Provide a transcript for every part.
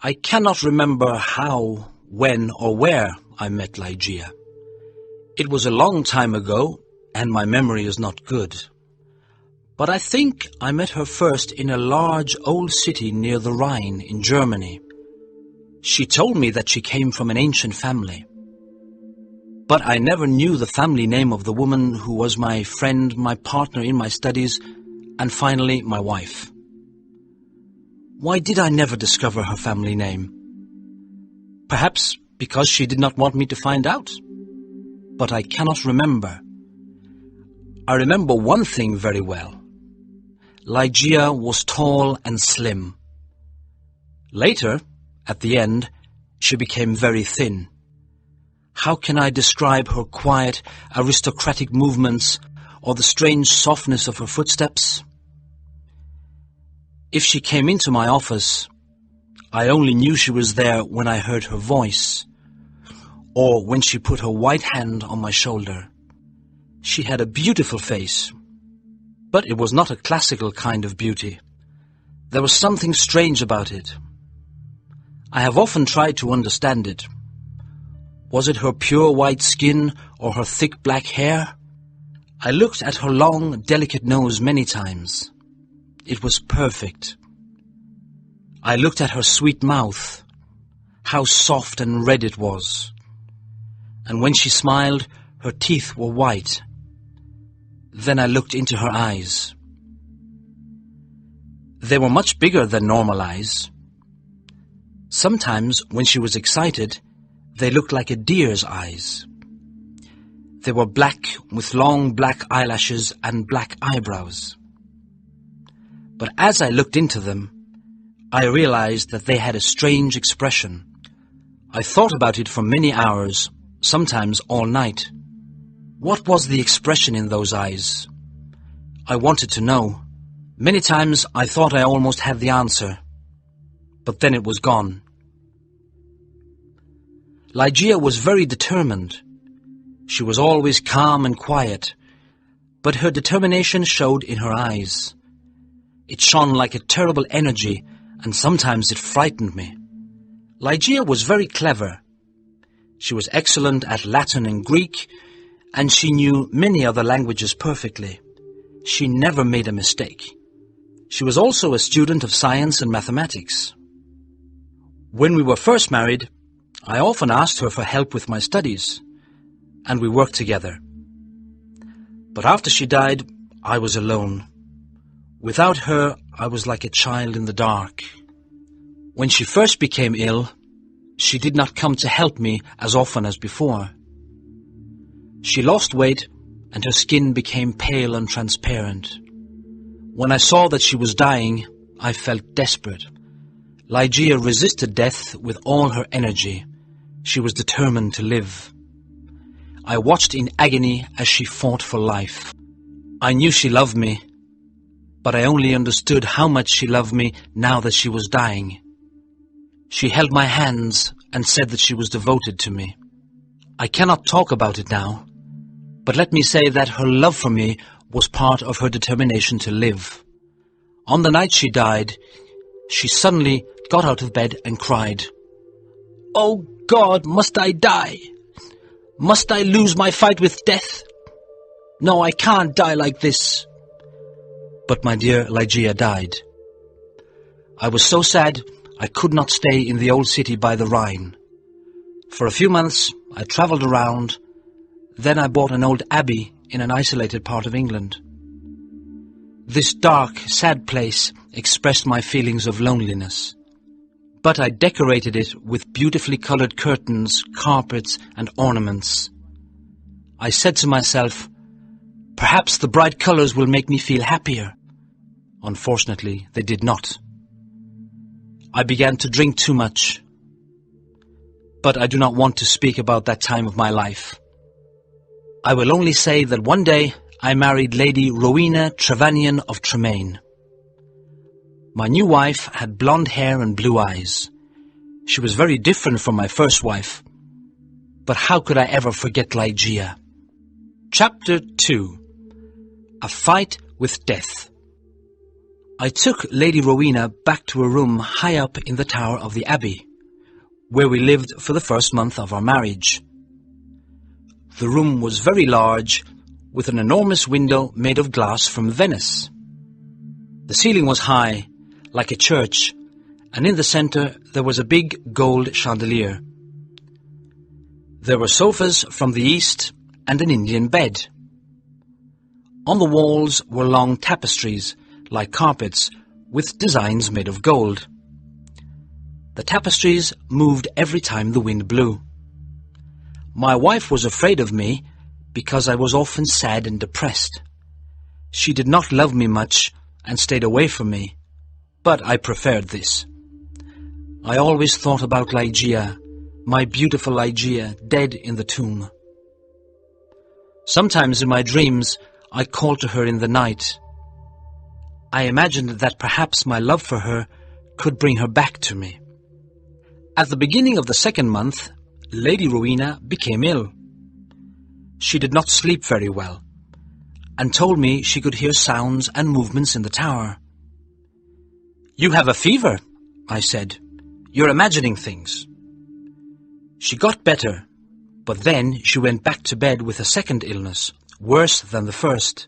I cannot remember how, when, or where I met Ligeia. It was a long time ago, and my memory is not good. But I think I met her first in a large old city near the Rhine in Germany. She told me that she came from an ancient family. But I never knew the family name of the woman who was my friend, my partner in my studies, and finally my wife. Why did I never discover her family name? Perhaps because she did not want me to find out. But I cannot remember. I remember one thing very well. Ligeia was tall and slim. Later, at the end, she became very thin. How can I describe her quiet, aristocratic movements or the strange softness of her footsteps? If she came into my office, I only knew she was there when I heard her voice, or when she put her white hand on my shoulder. She had a beautiful face, but it was not a classical kind of beauty. There was something strange about it. I have often tried to understand it. Was it her pure white skin or her thick black hair? I looked at her long, delicate nose many times. It was perfect. I looked at her sweet mouth. How soft and red it was. And when she smiled, her teeth were white. Then I looked into her eyes. They were much bigger than normal eyes. Sometimes, when she was excited, they looked like a deer's eyes. They were black with long black eyelashes and black eyebrows. But as I looked into them, I realized that they had a strange expression. I thought about it for many hours, sometimes all night. What was the expression in those eyes? I wanted to know. Many times I thought I almost had the answer, but then it was gone. Ligeia was very determined. She was always calm and quiet, but her determination showed in her eyes. It shone like a terrible energy, and sometimes it frightened me. Ligeia was very clever. She was excellent at Latin and Greek, and she knew many other languages perfectly. She never made a mistake. She was also a student of science and mathematics. When we were first married, I often asked her for help with my studies, and we worked together. But after she died, I was alone. Without her, I was like a child in the dark. When she first became ill, she did not come to help me as often as before. She lost weight, and her skin became pale and transparent. When I saw that she was dying, I felt desperate. Ligeia resisted death with all her energy. She was determined to live. I watched in agony as she fought for life. I knew she loved me, but I only understood how much she loved me now that she was dying. She held my hands and said that she was devoted to me. I cannot talk about it now, but let me say that her love for me was part of her determination to live. On the night she died, she suddenly got out of bed and cried, "Oh God, must I die? Must I lose my fight with death? No, I can't die like this." But my dear Ligeia died. I was so sad I could not stay in the old city by the Rhine. For a few months I travelled around. Then I bought an old abbey in an isolated part of England. This dark, sad place expressed my feelings of loneliness. But I decorated it with beautifully colored curtains, carpets, and ornaments. I said to myself, perhaps the bright colors will make me feel happier. Unfortunately, they did not. I began to drink too much. But I do not want to speak about that time of my life. I will only say that one day I married Lady Rowena Trevanion of Tremaine. My new wife had blonde hair and blue eyes. She was very different from my first wife. But how could I ever forget Ligeia? Chapter 2. A Fight with Death. I took Lady Rowena back to a room high up in the tower of the Abbey, where we lived for the first month of our marriage. The room was very large, with an enormous window made of glass from Venice. The ceiling was high, like a church, and in the centre there was a big gold chandelier. There were sofas from the east and an Indian bed. On the walls were long tapestries, like carpets, with designs made of gold. The tapestries moved every time the wind blew. My wife was afraid of me because I was often sad and depressed. She did not love me much and stayed away from me, but I preferred this. I always thought about Ligeia, my beautiful Ligeia, dead in the tomb. Sometimes in my dreams I called to her in the night. I imagined that perhaps my love for her could bring her back to me. At the beginning of the second month, Lady Rowena became ill. She did not sleep very well, and told me she could hear sounds and movements in the tower. "You have a fever," I said. "You're imagining things." She got better, but then she went back to bed with a second illness, worse than the first.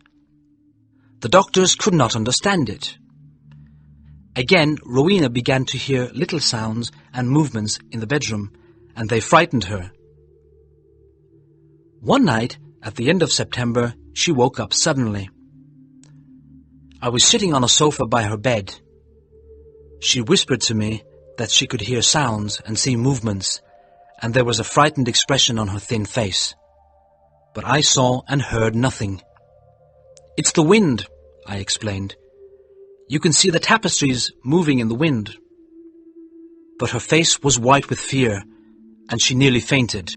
The doctors could not understand it. Again, Rowena began to hear little sounds and movements in the bedroom, and they frightened her. One night, at the end of September, she woke up suddenly. I was sitting on a sofa by her bed. She whispered to me that she could hear sounds and see movements, and there was a frightened expression on her thin face. But I saw and heard nothing. "It's the wind," I explained. "You can see the tapestries moving in the wind." But her face was white with fear, and she nearly fainted.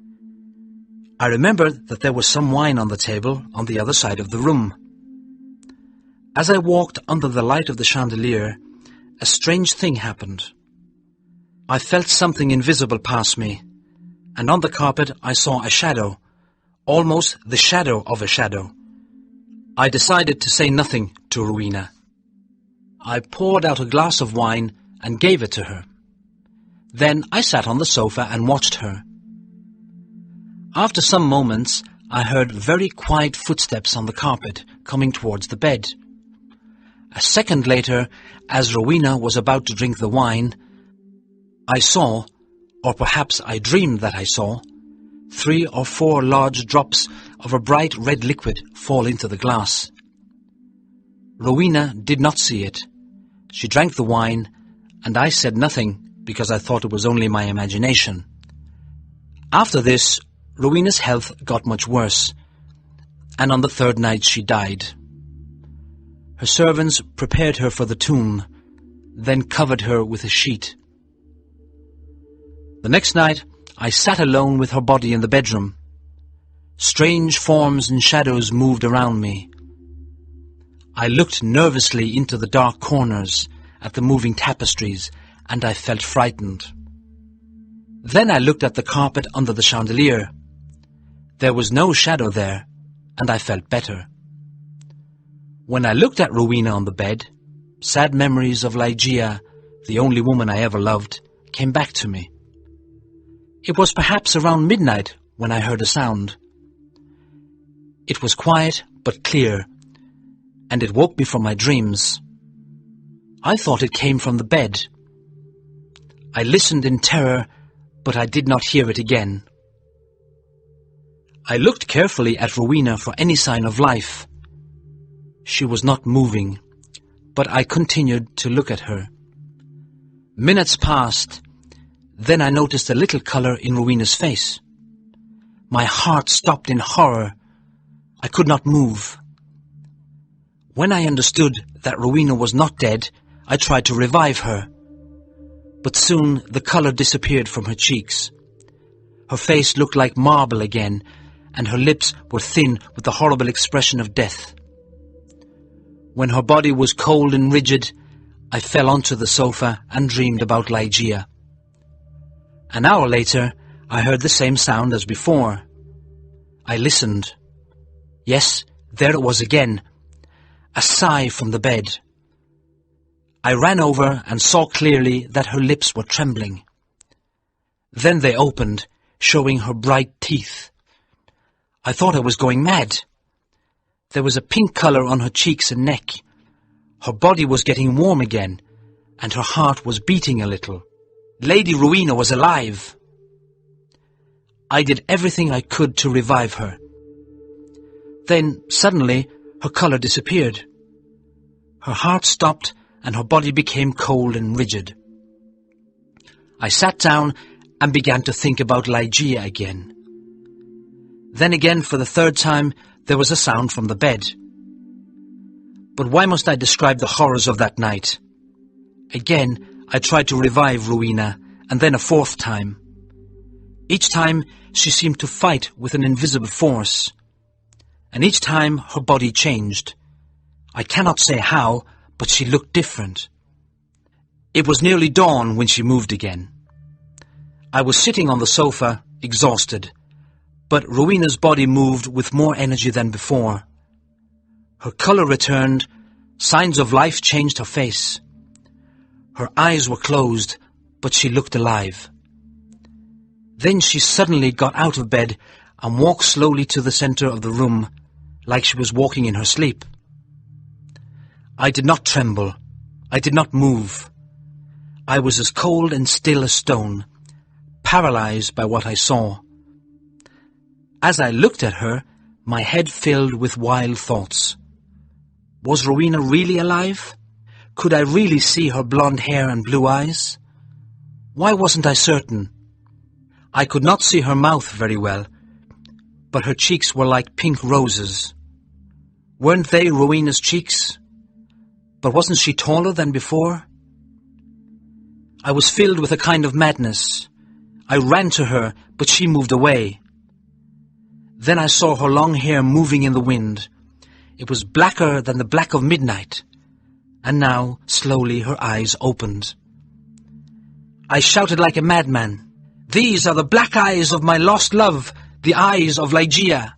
I remembered that there was some wine on the table on the other side of the room. As I walked under the light of the chandelier, a strange thing happened. I felt something invisible pass me, and on the carpet I saw a shadow, almost the shadow of a shadow. I decided to say nothing to Rowena. I poured out a glass of wine and gave it to her. Then I sat on the sofa and watched her. After some moments, I heard very quiet footsteps on the carpet coming towards the bed. A second later, as Rowena was about to drink the wine, I saw, or perhaps I dreamed that I saw, 3 or 4 large drops of a bright red liquid fall into the glass. Rowena did not see it. She drank the wine, and I said nothing because I thought it was only my imagination. After this, Rowena's health got much worse, and on the third night she died. Her servants prepared her for the tomb, then covered her with a sheet. The next night, I sat alone with her body in the bedroom. Strange forms and shadows moved around me. I looked nervously into the dark corners at the moving tapestries, and I felt frightened. Then I looked at the carpet under the chandelier. There was no shadow there, and I felt better. When I looked at Rowena on the bed, sad memories of Ligeia, the only woman I ever loved, came back to me. It was perhaps around midnight when I heard a sound. It was quiet but clear, and it woke me from my dreams. I thought it came from the bed. I listened in terror, but I did not hear it again. I looked carefully at Rowena for any sign of life. She was not moving, but I continued to look at her. Minutes passed. Then I noticed a little colour in Rowena's face. My heart stopped in horror. I could not move. When I understood that Rowena was not dead, I tried to revive her. But soon the colour disappeared from her cheeks. Her face looked like marble again, and her lips were thin with the horrible expression of death. When her body was cold and rigid, I fell onto the sofa and dreamed about Ligeia. An hour later, I heard the same sound as before. I listened. Yes, there it was again, a sigh from the bed. I ran over and saw clearly that her lips were trembling. Then they opened, showing her bright teeth. I thought I was going mad. There was a pink colour on her cheeks and neck. Her body was getting warm again, and her heart was beating a little. Lady Rowena was alive. I did everything I could to revive her. Then, suddenly, her colour disappeared. Her heart stopped, and her body became cold and rigid. I sat down and began to think about Ligeia again. Then again, for the third time, there was a sound from the bed. But why must I describe the horrors of that night? Again, I tried to revive Rowena, and then a fourth time. Each time, she seemed to fight with an invisible force. And each time, her body changed. I cannot say how, but she looked different. It was nearly dawn when she moved again. I was sitting on the sofa, exhausted, but Rowena's body moved with more energy than before. Her colour returned, signs of life changed her face. Her eyes were closed, but she looked alive. Then she suddenly got out of bed and walked slowly to the centre of the room, like she was walking in her sleep. I did not tremble. I did not move. I was as cold and still as stone, paralyzed by what I saw. As I looked at her, my head filled with wild thoughts. Was Rowena really alive? Could I really see her blonde hair and blue eyes? Why wasn't I certain? I could not see her mouth very well, but her cheeks were like pink roses. Weren't they Rowena's cheeks? But wasn't she taller than before? I was filled with a kind of madness. I ran to her, but she moved away. Then I saw her long hair moving in the wind. It was blacker than the black of midnight. And now, slowly, her eyes opened. I shouted like a madman, "These are the black eyes of my lost love, the eyes of Ligeia."